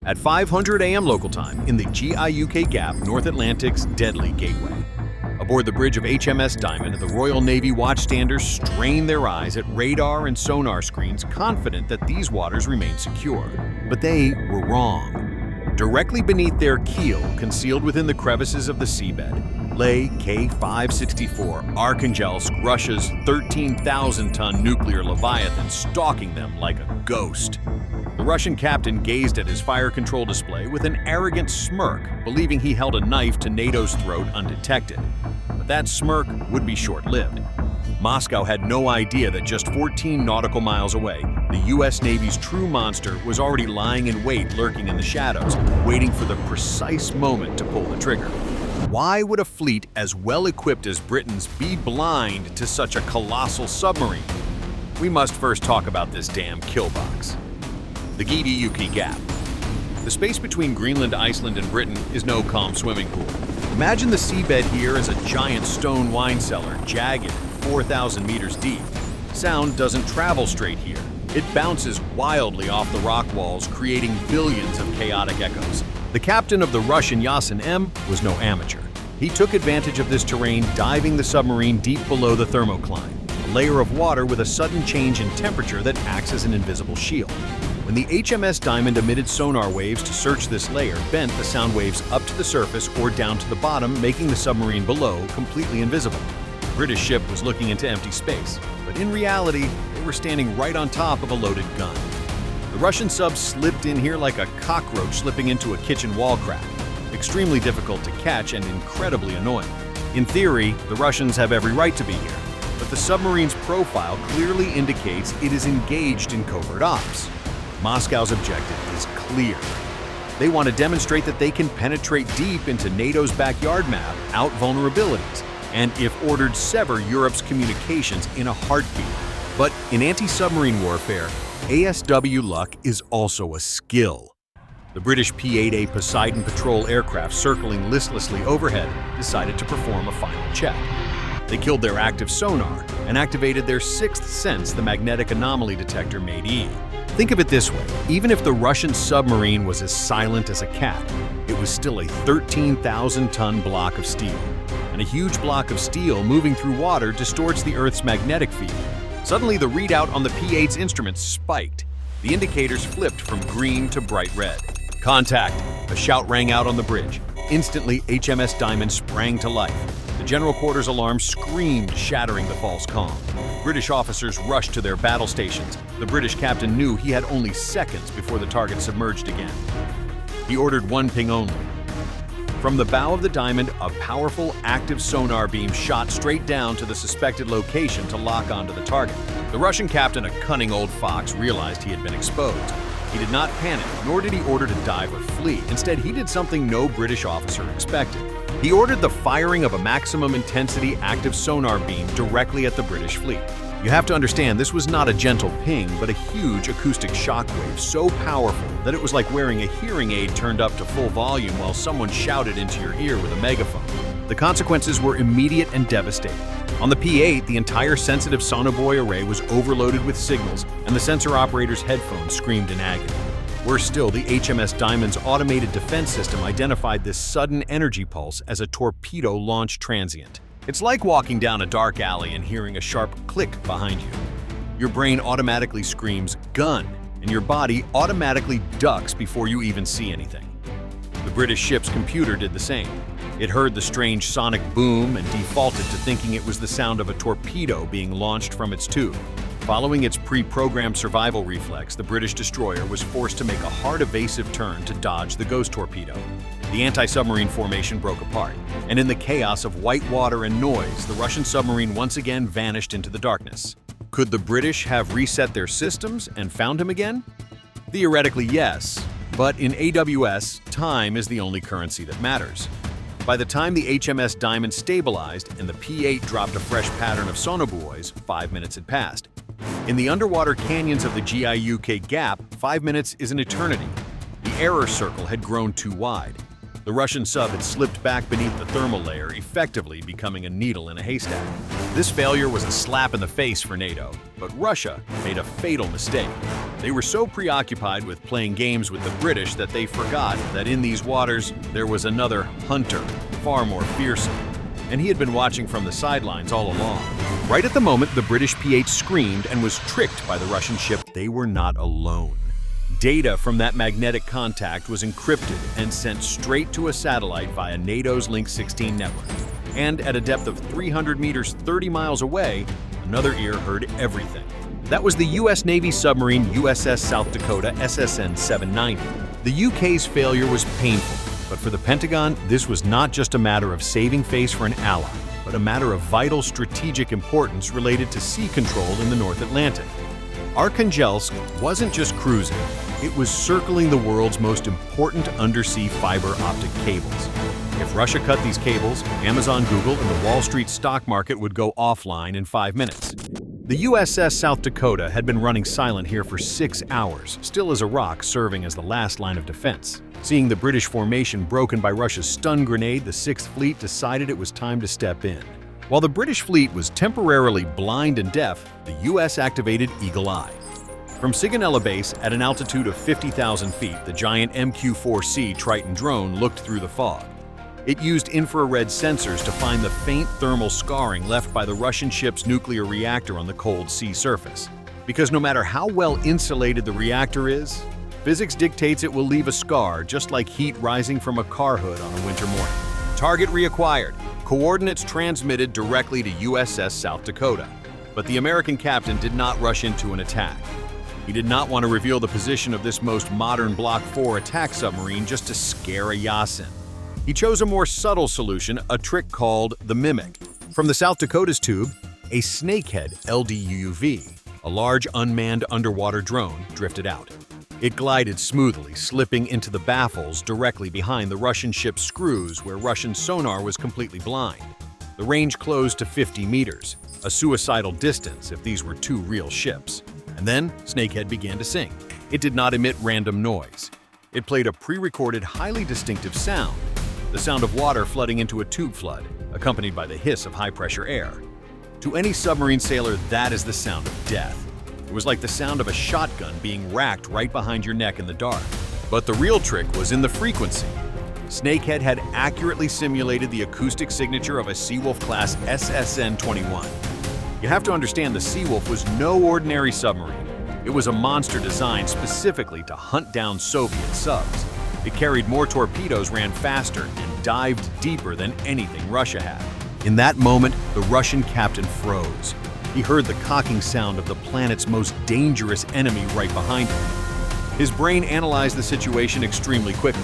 at 5:00 a.m. local time in the GIUK Gap, North Atlantic's deadly gateway. Aboard the bridge of HMS Diamond, the Royal Navy watchstanders strain their eyes at radar and sonar screens, confident that these waters remain secure. But they were wrong. Directly beneath their keel, concealed within the crevices of the seabed, lay K-564 Arkhangelsk, Russia's 13,000-ton nuclear leviathan, stalking them like a ghost. The Russian captain gazed at his fire control display with an arrogant smirk, believing he held a knife to NATO's throat undetected. But that smirk would be short-lived. Moscow had no idea that just 14 nautical miles away, the U.S. Navy's true monster was already lying in wait, lurking in the shadows, waiting for the precise moment to pull the trigger. Why would a fleet as well-equipped as Britain's be blind to such a colossal submarine? We must first talk about this damn kill box. The GIUK Gap. The space between Greenland, Iceland, and Britain is no calm swimming pool. Imagine the seabed here as a giant stone wine cellar, jagged, 4,000 meters deep. Sound doesn't travel straight here. It bounces wildly off the rock walls, creating billions of chaotic echoes. The captain of the Russian Yasin M was no amateur. He took advantage of this terrain, diving the submarine deep below the thermocline, a layer of water with a sudden change in temperature that acts as an invisible shield. When the HMS Diamond emitted sonar waves to search this layer, bent the sound waves up to the surface or down to the bottom, making the submarine below completely invisible. The British ship was looking into empty space, but in reality, they were standing right on top of a loaded gun. The Russian sub slipped in here like a cockroach slipping into a kitchen wall crack. Extremely difficult to catch and incredibly annoying. In theory, the Russians have every right to be here, but the submarine's profile clearly indicates it is engaged in covert ops. Moscow's objective is clear. They want to demonstrate that they can penetrate deep into NATO's backyard map, out vulnerabilities, and if ordered, sever Europe's communications in a heartbeat. But in anti-submarine warfare, ASW luck is also a skill. The British P-8A Poseidon patrol aircraft circling listlessly overhead decided to perform a final check. They killed their active sonar and activated their sixth sense, the magnetic anomaly detector MADE. Think of it this way, even if the Russian submarine was as silent as a cat, it was still a 13,000-ton block of steel. And a huge block of steel moving through water distorts the Earth's magnetic field. Suddenly, the readout on the P-8's instruments spiked. The indicators flipped from green to bright red. Contact! A shout rang out on the bridge. Instantly, HMS Diamond sprang to life. The general quarters alarm screamed, shattering the false calm. British officers rushed to their battle stations. The British captain knew he had only seconds before the target submerged again. He ordered one ping only. From the bow of the Diamond, a powerful, active sonar beam shot straight down to the suspected location to lock onto the target. The Russian captain, a cunning old fox, realized he had been exposed. He did not panic, nor did he order to dive or flee. Instead, he did something no British officer expected. He ordered the firing of a maximum intensity active sonar beam directly at the British fleet. You have to understand, this was not a gentle ping, but a huge acoustic shockwave so powerful that it was like wearing a hearing aid turned up to full volume while someone shouted into your ear with a megaphone. The consequences were immediate and devastating. On the P-8, the entire sensitive sonobuoy array was overloaded with signals, and the sensor operator's headphones screamed in agony. Worse still, the HMS Diamond's automated defense system identified this sudden energy pulse as a torpedo launch transient. It's like walking down a dark alley and hearing a sharp click behind you. Your brain automatically screams, "gun," and your body automatically ducks before you even see anything. The British ship's computer did the same. It heard the strange sonic boom and defaulted to thinking it was the sound of a torpedo being launched from its tube. Following its pre-programmed survival reflex, the British destroyer was forced to make a hard evasive turn to dodge the ghost torpedo. The anti-submarine formation broke apart, and in the chaos of white water and noise, the Russian submarine once again vanished into the darkness. Could the British have reset their systems and found him again? Theoretically, yes, but in AWS, time is the only currency that matters. By the time the HMS Diamond stabilized and the P-8 dropped a fresh pattern of sonobuoys, 5 minutes had passed. In the underwater canyons of the GIUK Gap, 5 minutes is an eternity. The error circle had grown too wide. The Russian sub had slipped back beneath the thermal layer, effectively becoming a needle in a haystack. This failure was a slap in the face for NATO, but Russia made a fatal mistake. They were so preoccupied with playing games with the British that they forgot that in these waters there was another hunter, far more fearsome. And he had been watching from the sidelines all along. Right at the moment, the British P-8 screamed and was tricked by the Russian ship. They were not alone. Data from that magnetic contact was encrypted and sent straight to a satellite via NATO's Link 16 network. And at a depth of 300 meters, 30 miles away, another ear heard everything. That was the U.S. Navy submarine USS South Dakota SSN 790. The UK's failure was painful, but for the Pentagon, this was not just a matter of saving face for an ally, but a matter of vital strategic importance related to sea control in the North Atlantic. Arkhangelsk wasn't just cruising, it was circling the world's most important undersea fiber optic cables. If Russia cut these cables, Amazon, Google, and the Wall Street stock market would go offline in 5 minutes. The USS South Dakota had been running silent here for 6 hours, still as a rock serving as the last line of defense. Seeing the British formation broken by Russia's stun grenade, the 6th Fleet decided it was time to step in. While the British fleet was temporarily blind and deaf, the U.S. activated Eagle Eye. From Sigonella Base, at an altitude of 50,000 feet, the giant MQ-4C Triton drone looked through the fog. It used infrared sensors to find the faint thermal scarring left by the Russian ship's nuclear reactor on the cold sea surface. Because no matter how well insulated the reactor is, physics dictates it will leave a scar just like heat rising from a car hood on a winter morning. Target reacquired. Coordinates transmitted directly to USS South Dakota. But the American captain did not rush into an attack. He did not want to reveal the position of this most modern Block 4 attack submarine just to scare a Yasin. He chose a more subtle solution, a trick called the Mimic. From the South Dakota's tube, a snakehead LDUUV, a large unmanned underwater drone, drifted out. It glided smoothly, slipping into the baffles directly behind the Russian ship's screws where Russian sonar was completely blind. The range closed to 50 meters, a suicidal distance if these were two real ships. And then Snakehead began to sing. It did not emit random noise. It played a pre-recorded, highly distinctive sound, the sound of water flooding into a tube flood, accompanied by the hiss of high-pressure air. To any submarine sailor, that is the sound of death. It was like the sound of a shotgun being racked right behind your neck in the dark. But the real trick was in the frequency. Snakehead had accurately simulated the acoustic signature of a Seawolf-class SSN-21. You have to understand the Seawolf was no ordinary submarine. It was a monster designed specifically to hunt down Soviet subs. It carried more torpedoes, ran faster, and dived deeper than anything Russia had. In that moment, the Russian captain froze. He heard the cocking sound of the planet's most dangerous enemy right behind him. His brain analyzed the situation extremely quickly.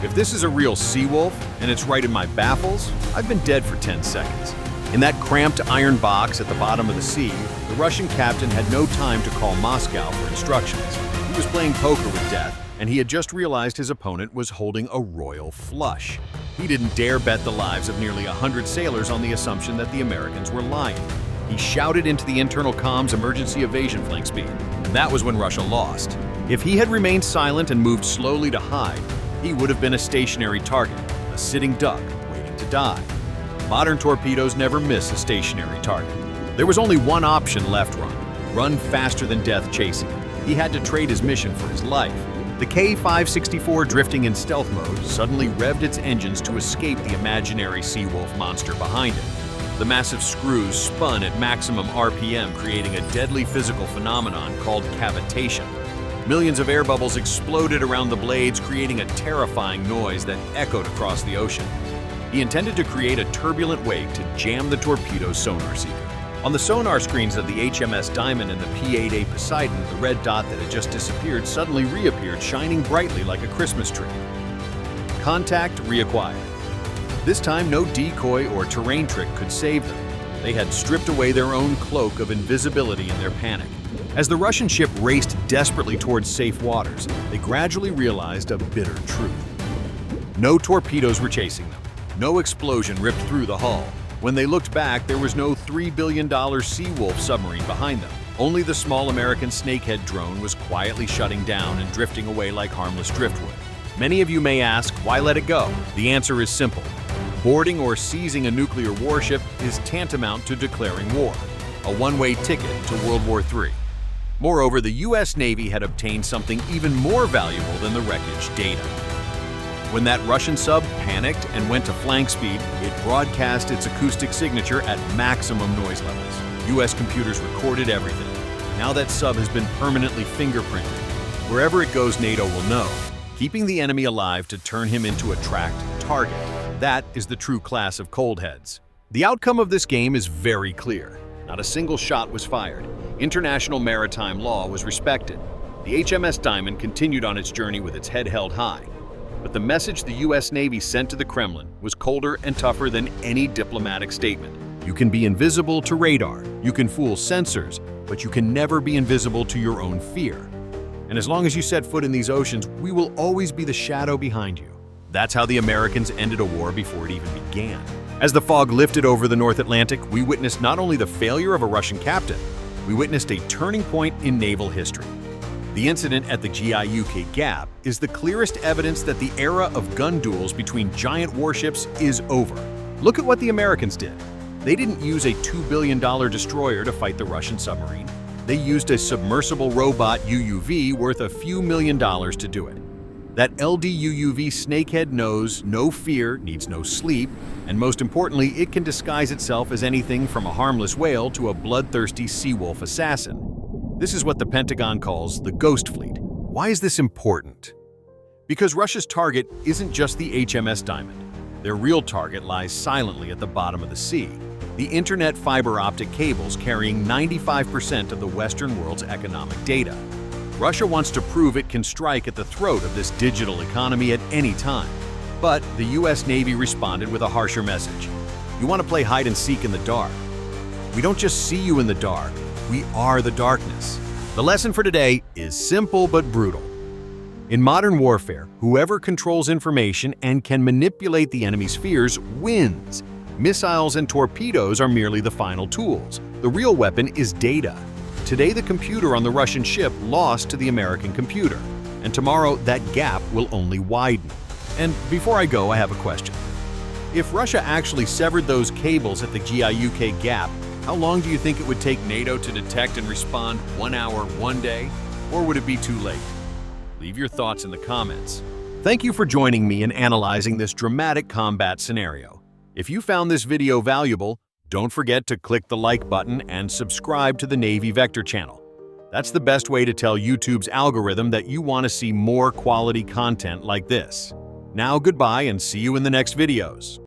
If this is a real Seawolf, and it's right in my baffles, I've been dead for 10 seconds. In that cramped iron box at the bottom of the sea, the Russian captain had no time to call Moscow for instructions. He was playing poker with death, and he had just realized his opponent was holding a royal flush. He didn't dare bet the lives of nearly 100 sailors on the assumption that the Americans were lying. He shouted into the internal comms emergency evasion flank speed, and that was when Russia lost. If he had remained silent and moved slowly to hide, he would have been a stationary target, a sitting duck waiting to die. Modern torpedoes never miss a stationary target. There was only one option left: run faster than death chasing him. He had to trade his mission for his life. The K-564, drifting in stealth mode, suddenly revved its engines to escape the imaginary Seawolf monster behind it. The massive screws spun at maximum RPM, creating a deadly physical phenomenon called cavitation. Millions of air bubbles exploded around the blades, creating a terrifying noise that echoed across the ocean. He intended to create a turbulent wake to jam the torpedo's sonar seeker. On the sonar screens of the HMS Diamond and the P-8A Poseidon, the red dot that had just disappeared suddenly reappeared, shining brightly like a Christmas tree. Contact reacquired. This time, no decoy or terrain trick could save them. They had stripped away their own cloak of invisibility in their panic. As the Russian ship raced desperately towards safe waters, they gradually realized a bitter truth. No torpedoes were chasing them. No explosion ripped through the hull. When they looked back, there was no $3 billion Seawolf submarine behind them. Only the small American Snakehead drone was quietly shutting down and drifting away like harmless driftwood. Many of you may ask, why let it go? The answer is simple. Boarding or seizing a nuclear warship is tantamount to declaring war, a one-way ticket to World War III. Moreover, the US Navy had obtained something even more valuable than the wreckage: data. When that Russian sub panicked and went to flank speed, it broadcast its acoustic signature at maximum noise levels. US computers recorded everything. Now that sub has been permanently fingerprinted. Wherever it goes, NATO will know, keeping the enemy alive to turn him into a tracked target. That is the true class of cold heads. The outcome of this game is very clear. Not a single shot was fired. International maritime law was respected. The HMS Diamond continued on its journey with its head held high. But the message the US Navy sent to the Kremlin was colder and tougher than any diplomatic statement. You can be invisible to radar, you can fool sensors, but you can never be invisible to your own fear. And as long as you set foot in these oceans, we will always be the shadow behind you. That's how the Americans ended a war before it even began. As the fog lifted over the North Atlantic, we witnessed not only the failure of a Russian captain, we witnessed a turning point in naval history. The incident at the GIUK Gap is the clearest evidence that the era of gun duels between giant warships is over. Look at what the Americans did. They didn't use a $2 billion destroyer to fight the Russian submarine. They used a submersible robot UUV worth a few $1 million to do it. That LDUUV snakehead knows no fear, needs no sleep, and most importantly, it can disguise itself as anything from a harmless whale to a bloodthirsty seawolf assassin. This is what the Pentagon calls the Ghost Fleet. Why is this important? Because Russia's target isn't just the HMS Diamond. Their real target lies silently at the bottom of the sea. The internet fiber optic cables carrying 95% of the Western world's economic data. Russia wants to prove it can strike at the throat of this digital economy at any time. But the US Navy responded with a harsher message. You want to play hide and seek in the dark. We don't just see you in the dark, we are the darkness. The lesson for today is simple but brutal. In modern warfare, whoever controls information and can manipulate the enemy's fears wins. Missiles and torpedoes are merely the final tools. The real weapon is data. Today, the computer on the Russian ship lost to the American computer, and tomorrow that gap will only widen. And before I go, I have a question. If Russia actually severed those cables at the GIUK Gap, how long do you think it would take NATO to detect and respond 1 hour, 1 day? Or would it be too late? Leave your thoughts in the comments. Thank you for joining me in analyzing this dramatic combat scenario. If you found this video valuable, don't forget to click the like button and subscribe to the Navy Vector channel. That's the best way to tell YouTube's algorithm that you want to see more quality content like this. Now, goodbye and see you in the next videos.